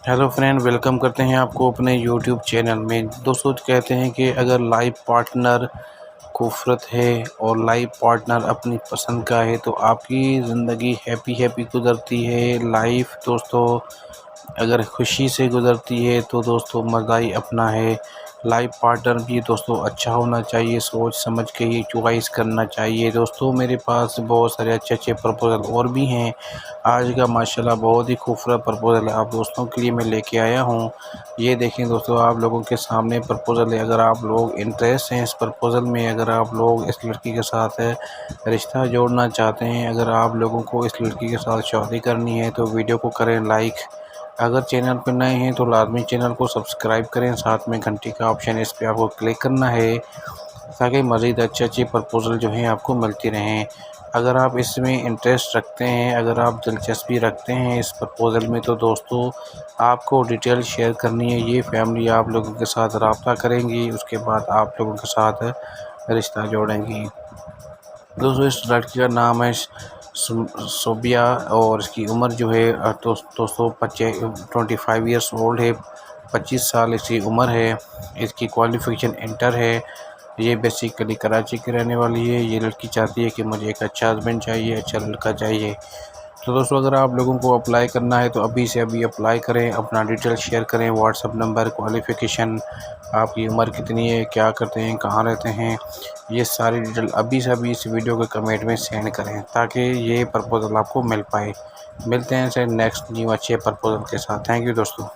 Hello friend, welcome करते हैं आपको अपने यूट्यूब चैनल में। दोस्तों कहते हैं कि अगर लाइफ पार्टनर खूबसूरत है और लाइफ पार्टनर अपनी पसंद का है तो आपकी ज़िंदगी हैप्पी गुजरती है। लाइफ दोस्तों अगर खुशी से गुजरती है तो दोस्तों मज़ा ही अपना है। लाइफ पार्टनर भी दोस्तों अच्छा होना चाहिए, सोच समझ के ही चॉइस करना चाहिए। दोस्तों मेरे पास बहुत सारे अच्छे प्रपोज़ल और भी हैं। आज का माशाल्लाह बहुत ही खूबसूरत प्रपोज़ल आप दोस्तों के लिए मैं लेके आया हूँ। ये देखें दोस्तों, आप लोगों के सामने प्रपोज़ल है। अगर आप लोग इंटरेस्ट हैं इस प्रपोज़ल में, अगर आप लोग इस लड़की के साथ रिश्ता जोड़ना चाहते हैं, अगर आप लोगों को इस लड़की के साथ शादी करनी है तो वीडियो को करें लाइक। अगर चैनल पर नए हैं तो लाजमी चैनल को सब्सक्राइब करें, साथ में घंटी का ऑप्शन इस पर आपको क्लिक करना है ताकि मज़ीद अच्छे प्रपोज़ल जो हैं आपको मिलती रहें। अगर आप इसमें इंटरेस्ट रखते हैं, अगर आप दिलचस्पी रखते हैं इस प्रपोज़ल में तो दोस्तों आपको डिटेल शेयर करनी है। ये फैमिली आप लोगों के साथ रब्ता करेंगी, उसके बाद आप लोगों के साथ रिश्ता जोड़ेंगी। दोस्तों इस लड़की का नाम है सोबिया और इसकी उम्र जो है दोस्तों 25 ईयर्स ओल्ड है। 25 साल इसकी उम्र है। इसकी क्वालिफ़िकेशन इंटर है। ये बेसिकली कराची की रहने वाली है। ये लड़की चाहती है कि मुझे एक अच्छा हस्बैंड चाहिए, अच्छा लड़का चाहिए। तो दोस्तों अगर आप लोगों को अप्लाई करना है तो अभी से अभी अप्लाई करें, अपना डिटेल शेयर करें, व्हाट्सअप नंबर, क्वालिफ़िकेशन, आपकी उम्र कितनी है, क्या करते हैं, कहाँ रहते हैं, ये सारी डिटेल अभी से अभी इस वीडियो के कमेंट में सेंड करें ताकि ये प्रपोज़ल आपको मिल पाए। मिलते हैं सर नेक्स्ट न्यू अच्छे प्रपोज़ल के साथ। थैंक यू दोस्तों।